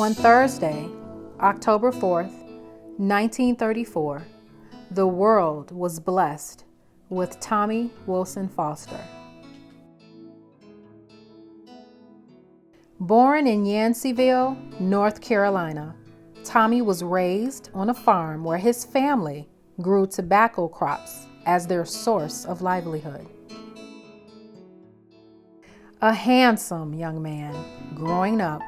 On Thursday, October 4th, 1934, the world was blessed with Tommie Wilson Foster. Born in Yanceyville, North Carolina, Tommie was raised on a farm where his family grew tobacco crops as their source of livelihood. A handsome young man, growing up,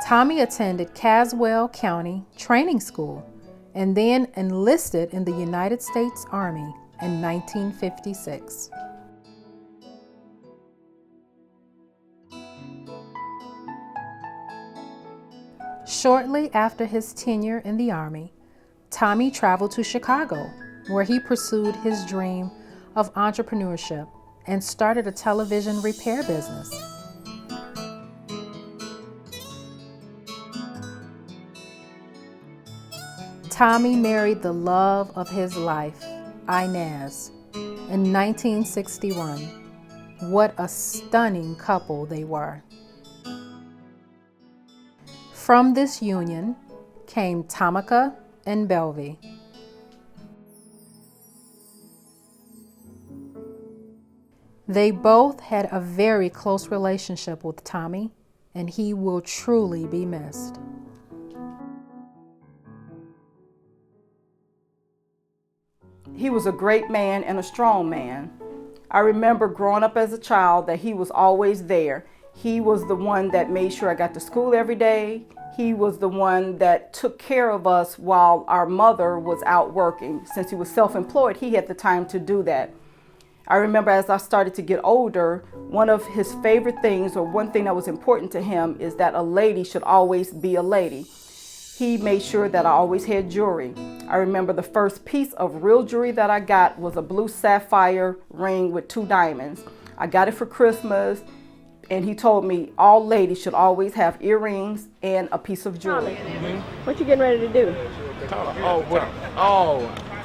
Tommie attended Caswell County Training School and then enlisted in the United States Army in 1956. Shortly after his tenure in the Army, Tommie traveled to Chicago, where he pursued his dream of entrepreneurship and started a television repair business. Tommie married the love of his life, Inez, in 1961. What a stunning couple they were. From this union came Tommie and Belvy. They both had a very close relationship with Tommie, and he will truly be missed. He was a great man and a strong man. I remember growing up as a child that he was always there. He was the one that made sure I got to school every day. He was the one that took care of us while our mother was out working. Since he was self-employed, he had the time to do that. I remember as I started to get older, one of his favorite things, or one thing that was important to him, is that a lady should always be a lady. He made sure that I always had jewelry. I remember the first piece of real jewelry that I got was a blue sapphire ring with 2 diamonds. I got it for Christmas, and he told me all ladies should always have earrings and a piece of jewelry. What you getting ready to do?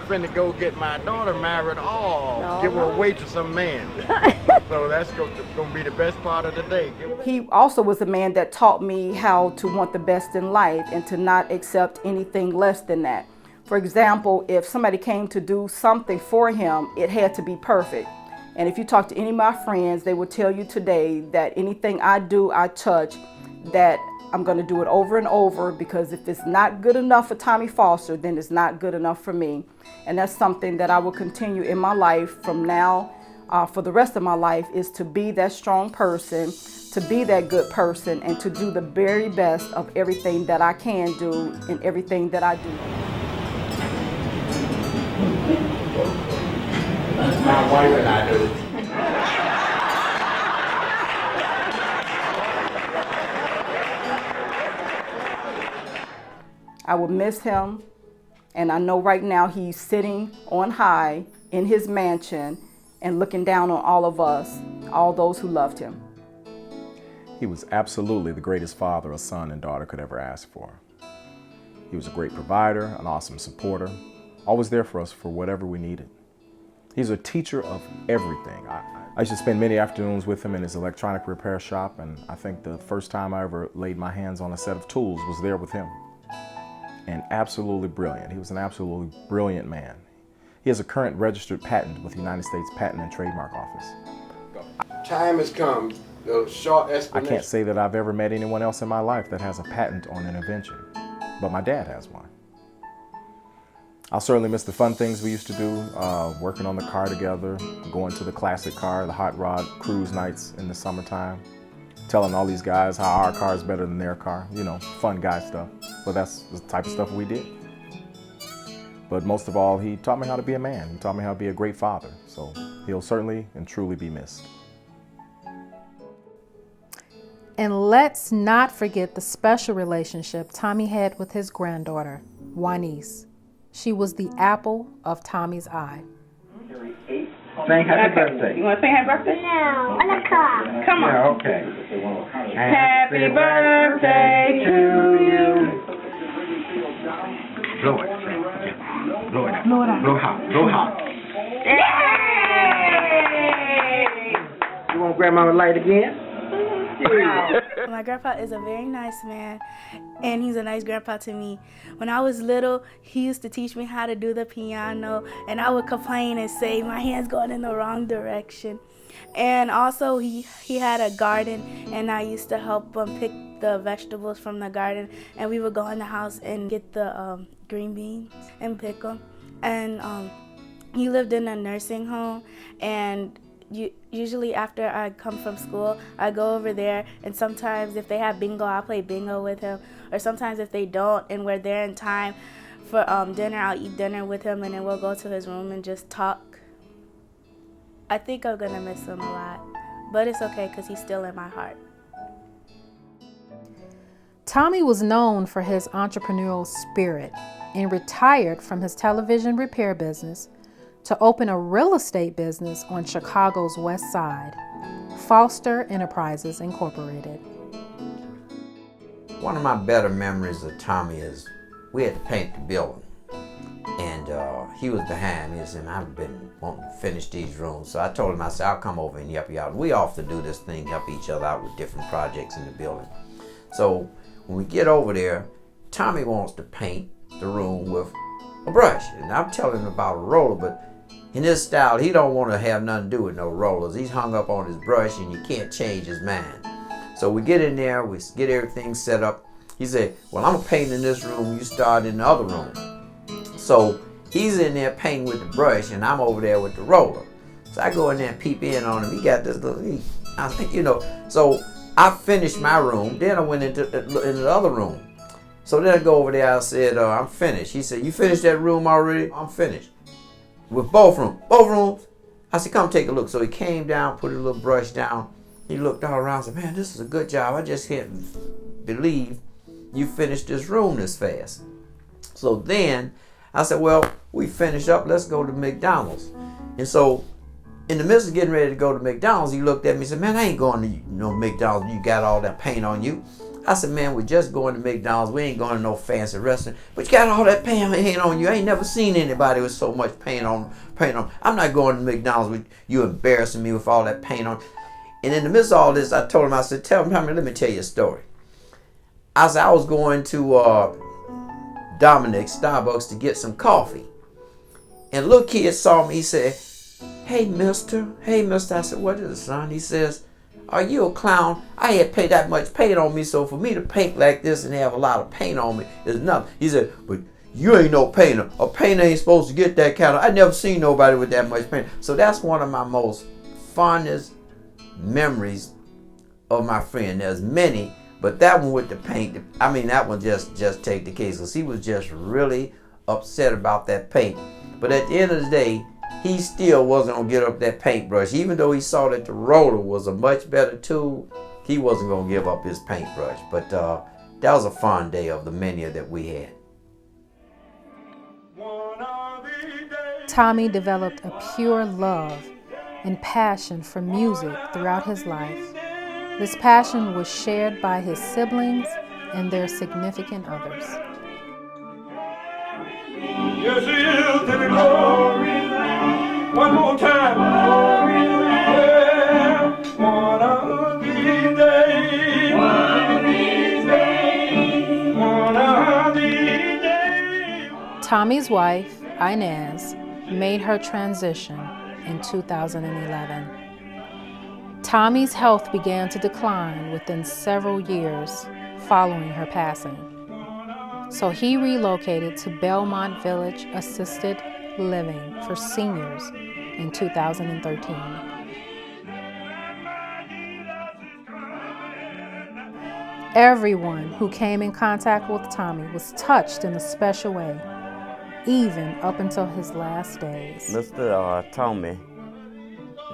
Finna go get my daughter married. Give her away to some man. So that's gonna be the best part of the day. He also was a man that taught me how to want the best in life and to not accept anything less than that. For example, if somebody came to do something for him, it had to be perfect. And if you talk to any of my friends, they will tell you today that anything I do, I touch, that I'm going to do it over and over, because if it's not good enough for Tommie Foster, then it's not good enough for me. And that's something that I will continue in my life from now for the rest of my life, is to be that strong person, to be that good person, and to do the very best of everything that I can do in everything that I do. My wife and I do. I will miss him, and I know right now he's sitting on high in his mansion and looking down on all of us, all those who loved him. He was absolutely the greatest father a son and daughter could ever ask for. He was a great provider, an awesome supporter, always there for us for whatever we needed. He's a teacher of everything. I used to spend many afternoons with him in his electronic repair shop, and I think the first time I ever laid my hands on a set of tools was there with him. And absolutely brilliant. He was an absolutely brilliant man. He has a current registered patent with the United States Patent and Trademark Office. Time has come. The short explanation. I can't say that I've ever met anyone else in my life that has a patent on an invention, but my dad has one. I'll certainly miss the fun things we used to do, working on the car together, going to the classic car, the hot rod cruise nights in the summertime, telling all these guys how our car is better than their car, you know, fun guy stuff. But that's the type of stuff we did. But most of all, he taught me how to be a man. He taught me how to be a great father. So he'll certainly and truly be missed. And let's not forget the special relationship Tommie had with his granddaughter, Juanice. She was the apple of Tommie's eye. Sing happy birthday. You want to sing happy birthday? No, on the car. Come on. Yeah, okay. Happy birthday to you. Blow it. Blow it up. Blow it up. Blow hot. Blow hot. Yay! You want grandma to light again? Wow. My grandpa is a very nice man, and he's a nice grandpa to me. When I was little, he used to teach me how to do the piano, and I would complain and say my hand's going in the wrong direction. And also, he had a garden, and I used to help him pick the vegetables from the garden, and we would go in the house and get the green beans and pick them. And he lived in a nursing home, and usually after I come from school, I go over there, and sometimes if they have bingo, I'll play bingo with him, or sometimes if they don't and we're there in time for dinner, I'll eat dinner with him, and then we'll go to his room and just talk. I think I'm gonna miss him a lot, but it's okay because he's still in my heart. Tommie was known for his entrepreneurial spirit and retired from his television repair business to open a real estate business on Chicago's West Side, Foster Enterprises Incorporated. One of my better memories of Tommie is we had to paint the building, and he was behind me and said, I've been wanting to finish these rooms. So I told him, I said, I'll come over and help you out. We often do this thing, help each other out with different projects in the building. So when we get over there, Tommie wants to paint the room with a brush. And I'm telling him about a roller, but in his style, he don't want to have nothing to do with no rollers. He's hung up on his brush and you can't change his mind. So we get in there, we get everything set up. He said, well, I'm painting in this room, you start in the other room. So he's in there painting with the brush and I'm over there with the roller. So I go in there and peep in on him. He got this little, I think, so I finished my room, then I went into the other room. So then I go over there, I said, I'm finished. He said, you finished that room already? I'm finished. With both rooms. I said, come take a look. So he came down, put a little brush down. He looked all around and said, man, this is a good job. I just can't believe you finished this room this fast. So then I said, well, we finished up, let's go to McDonald's. And so in the midst of getting ready to go to McDonald's, he looked at me and said, man, I ain't going to McDonald's. You got all that paint on you. I said, man, we're just going to McDonald's. We ain't going to no fancy restaurant. But you got all that paint on you. I ain't never seen anybody with so much paint on. I'm not going to McDonald's with you embarrassing me with all that paint on. And in the midst of all this, I told him, I said, let me tell you a story. I said, I was going to Dominic's Starbucks to get some coffee. And a little kid saw me. He said, hey, mister. I said, what is it, son? He says, are you a clown? I had paid that much paint on me, so for me to paint like this and have a lot of paint on me is nothing. He said, but you ain't no painter. A painter ain't supposed to get that kind of, I never seen nobody with that much paint. So that's one of my most fondest memories of my friend. There's many, but that one with the paint, I mean, that one just take the case, because he was just really upset about that paint. But at the end of the day, he still wasn't going to get up that paintbrush. Even though he saw that the roller was a much better tool, he wasn't going to give up his paintbrush. But that was a fun day of the many that we had. Tommie developed a pure love and passion for music throughout his life. This passion was shared by his siblings and their significant others. Yes, it is, and glory land. One more time. Glory land. Yeah. One of these days. One of these days. One of these days. Tommie's wife, Inez, made her transition in 2011. Tommie's health began to decline within several years following her passing. So he relocated to Belmont Village Assisted Living for seniors in 2013. Everyone who came in contact with Tommie was touched in a special way, even up until his last days. Mr. Tommie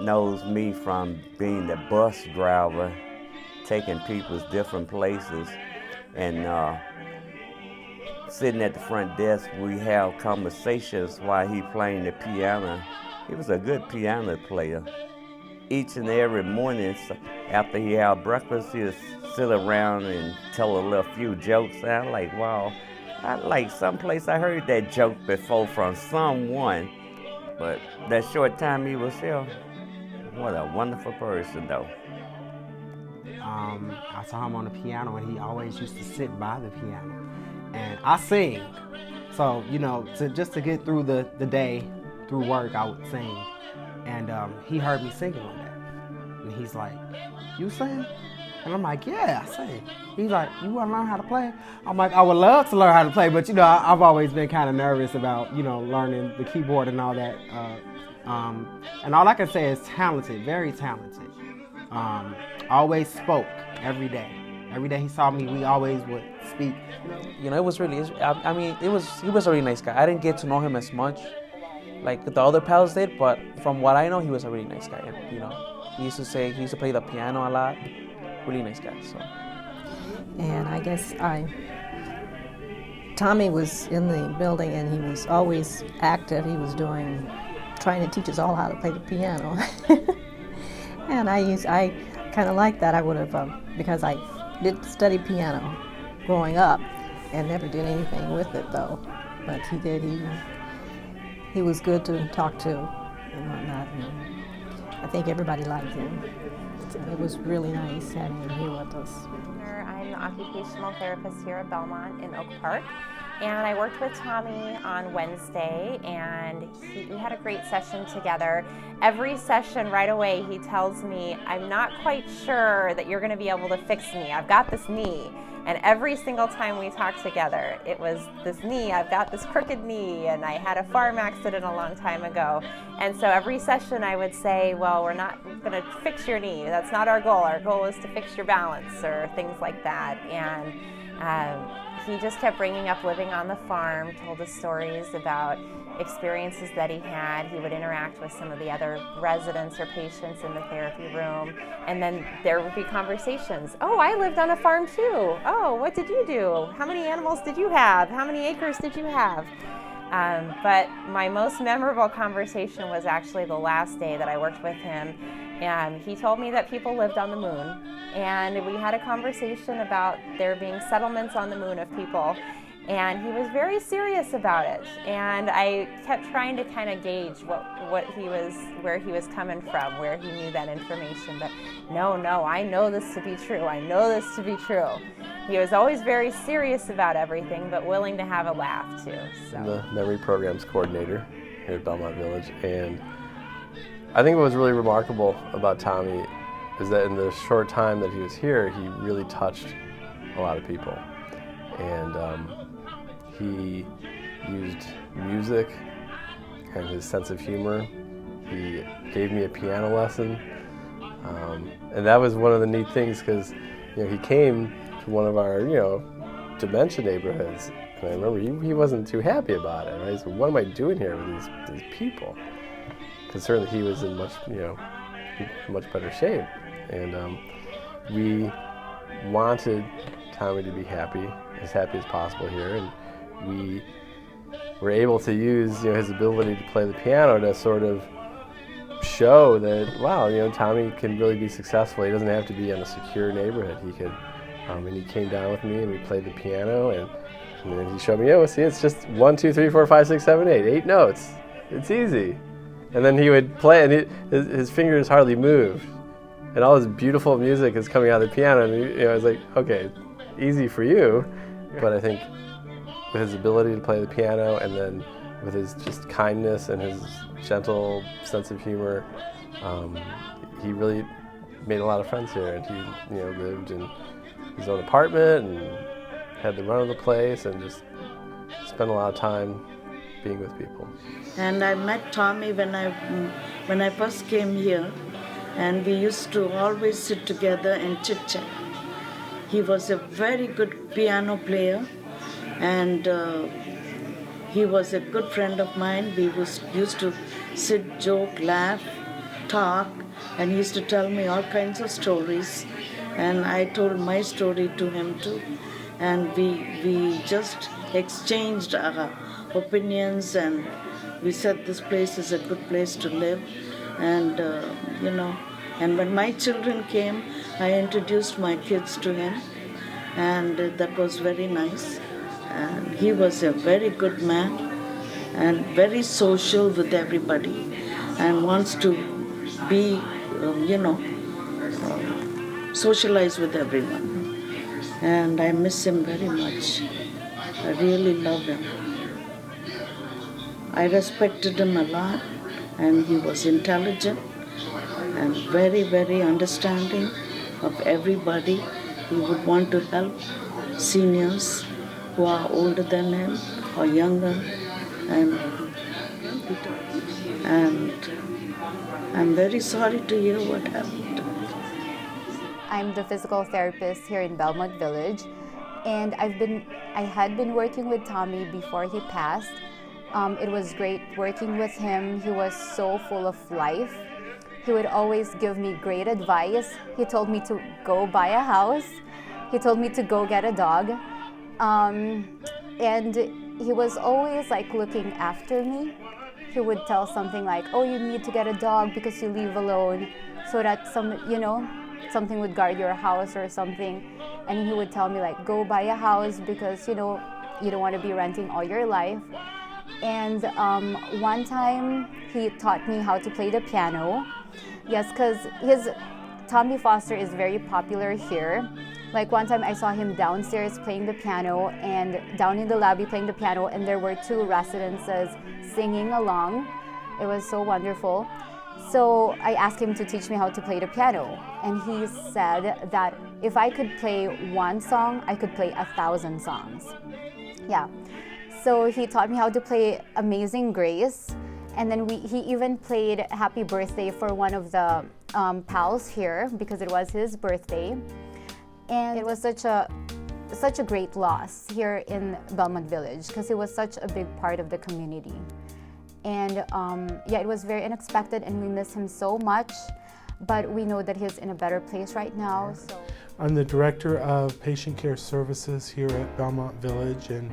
knows me from being the bus driver, taking people to different places, and sitting at the front desk, we have conversations while he playing the piano. He was a good piano player. Each and every morning, after he had breakfast, he would sit around and tell a few jokes. And I'm like, wow, someplace I heard that joke before from someone. But that short time he was here, what a wonderful person, though. I saw him on the piano, and he always used to sit by the piano. And I sing, so just to get through the day, through work, I would sing. And he heard me singing one day, and he's like, "You sing?" And I'm like, "Yeah, I sing." He's like, "You want to learn how to play?" I'm like, "I would love to learn how to play, but I've always been kind of nervous about learning the keyboard and all that. And all I can say is talented, very talented. Always spoke every day. Every day he saw me, we always would speak. It was really, he was a really nice guy. I didn't get to know him as much like the other pals did, but from what I know, he was a really nice guy. And, he used to play the piano a lot. Really nice guy. So. And I guess Tommie was in the building, and he was always active. He was trying to teach us all how to play the piano. And I kind of liked that. I would have, because I did study piano growing up and never did anything with it though. But he did, he was good to talk to and whatnot. And I think everybody liked him. It was really nice having him here with us. I'm the occupational therapist here at Belmont in Oak Park. And I worked with Tommie on Wednesday, and we had a great session together. Every session right away he tells me, "I'm not quite sure that you're going to be able to fix me. I've got this knee." And every single time we talked together, it was this knee, I've got this crooked knee, and I had a farm accident a long time ago. And so every session I would say, "Well, we're not going to fix your knee. That's not our goal. Our goal is to fix your balance," or things like that. And he just kept bringing up living on the farm, told us stories about experiences that he had. He would interact with some of the other residents or patients in the therapy room, and then there would be conversations. "Oh, I lived on a farm too. Oh, what did you do? How many animals did you have? How many acres did you have?" But my most memorable conversation was actually the last day that I worked with him. And he told me that people lived on the moon, and we had a conversation about there being settlements on the moon of people, and he was very serious about it. And I kept trying to kind of gauge where he was coming from, where he knew that information. But no, I know this to be true. I know this to be true. He was always very serious about everything, but willing to have a laugh too. So. I'm the memory programs coordinator here at Belmont Village, and I think what was really remarkable about Tommie is that in the short time that he was here, he really touched a lot of people. And he used music and his sense of humor. He gave me a piano lesson. And that was one of the neat things, because he came to one of our dementia neighborhoods. And I remember he wasn't too happy about it, right? So what am I doing here with these people? Because certainly he was in much better shape, and we wanted Tommie to be as happy as possible here, and we were able to use his ability to play the piano to sort of show that, wow, Tommie can really be successful. He doesn't have to be in a secure neighborhood. He could, and he came down with me and we played the piano, and then he showed me, see, it's just 1, 2, 3, 4, 5, 6, 7, 8 notes. It's easy. And then he would play, and his fingers hardly moved, and all this beautiful music is coming out of the piano. And I was like, okay, easy for you, but I think with his ability to play the piano, and then with his just kindness and his gentle sense of humor, he really made a lot of friends here. And he, lived in his own apartment and had the run of the place, and just spent a lot of time being with people. And I met Tommie when I first came here, and we used to always sit together and chit-chat. He was a very good piano player, and he was a good friend of mine. We used to sit, joke, laugh, talk, and he used to tell me all kinds of stories, and I told my story to him too. And we just exchanged our opinions, and we said this place is a good place to live. And and when my children came, I introduced my kids to him, and that was very nice. And he was a very good man and very social with everybody, and wants to be socialize with everyone. And I miss him very much. I really love him. I respected him a lot, and he was intelligent and very, very understanding of everybody. He would want to help seniors who are older than him or younger, and I'm very sorry to hear what happened. I'm the physical therapist here in Belmont Village, and I had been working with Tommie before he passed. It was great working with him. He was so full of life. He would always give me great advice. He told me to go buy a house. He told me to go get a dog. And he was always like looking after me. He would tell something like, oh, you need to get a dog because you live alone, so that something would guard your house or something. And he would tell me like, go buy a house because you don't want to be renting all your life. And one time he taught me how to play the piano. Yes, because Tommie Foster is very popular here. Like one time I saw him downstairs playing the piano and down in the lobby playing the piano, and there were 2 residences singing along. It was so wonderful. So I asked him to teach me how to play the piano, and he said that if I could play one song, I could play 1,000 songs. Yeah. So he taught me how to play Amazing Grace, and then he even played Happy Birthday for one of the pals here because it was his birthday. And it was such a great loss here in Belmont Village because he was such a big part of the community. And it was very unexpected, and we miss him so much, but we know that he's in a better place right now. So. I'm the Director of Patient Care Services here at Belmont Village, and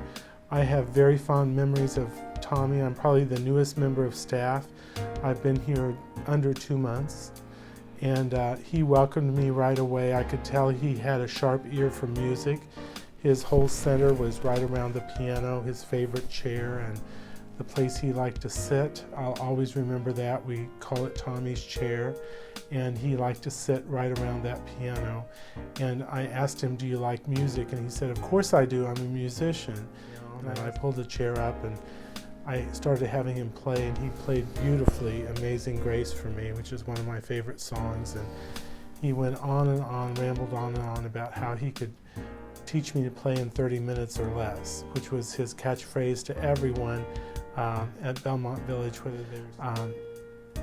I have very fond memories of Tommie. I'm probably the newest member of staff. I've been here under 2 months, and he welcomed me right away. I could tell he had a sharp ear for music. His whole center was right around the piano, his favorite chair, and the place he liked to sit. I'll always remember that. We call it Tommie's chair, and he liked to sit right around that piano. And I asked him, do you like music? And he said, of course I do, I'm a musician. And I pulled the chair up and I started having him play, and he played beautifully Amazing Grace for me, which is one of my favorite songs. And he went on and on, rambled on and on about how he could teach me to play in 30 minutes or less, which was his catchphrase to everyone at Belmont Village.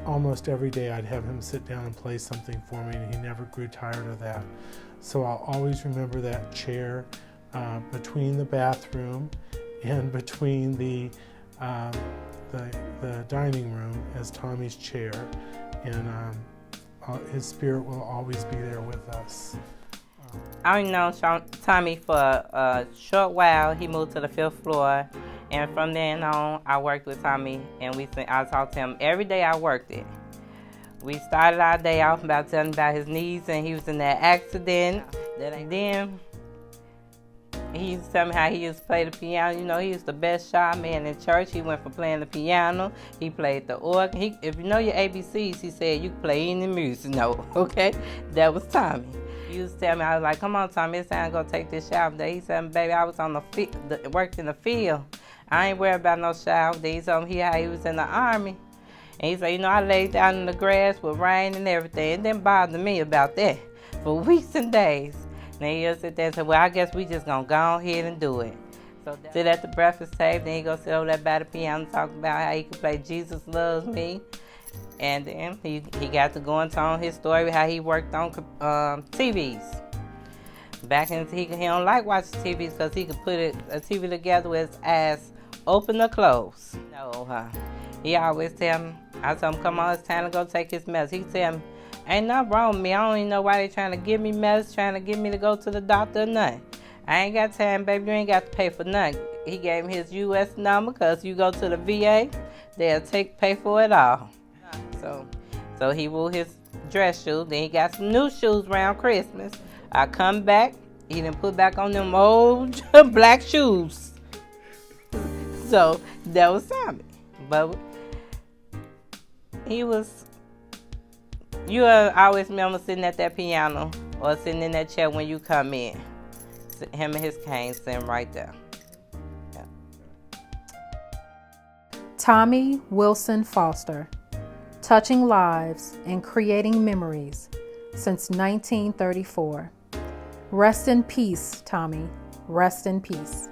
Almost every day I'd have him sit down and play something for me, and he never grew tired of that. So I'll always remember that chair between the bathroom and between the dining room as Tommie's chair, and his spirit will always be there with us. I've known Tommie for a short while. He moved to the 5th floor, and from then on, I worked with Tommie, and I talked to him every day I worked it. We started our day off about telling about his knees, and he was in that accident. Then he used to tell me how he used to play the piano. You know, he was the best shy man in church. He went from playing the piano. He played the organ. If you know your ABCs, he said you can play any music. No, okay? That was Tommie. He used to tell me, I was like, come on, Tommie, it's time to go take this shower day. He said, baby, I was on the field, worked in the field. I ain't worried about no shower day. He told me how he was in the Army. And he said, you know, I laid down in the grass with rain and everything. It didn't bother me about that for weeks and days. And he'll sit there and say, well, I guess we just gonna go ahead and do it. So sit at the breakfast table, then he go sit over there by the piano and talk about how he can play Jesus Loves Me. And then he got to go into on his story, how he worked on TVs. Back in he don't like watching TVs because he could put a TV together with his ass open or closed. No, he always tell me, I tell him, come on, it's time to go take his medicine. He tell me, ain't nothing wrong with me. I don't even know why they trying to give me medicine, trying to get me to go to the doctor or nothing. I ain't got time, baby. You ain't got to pay for nothing. He gave me his U.S. number because you go to the VA, they'll pay for it all. So he wore his dress shoes. Then he got some new shoes around Christmas. I come back, he done put back on them old black shoes. So that was Tommie. But he was, you always remember sitting at that piano or sitting in that chair when you come in. Him and his cane sitting right there. Tommie Wilson Foster, touching lives and creating memories since 1934. Rest in peace, Tommie. Rest in peace.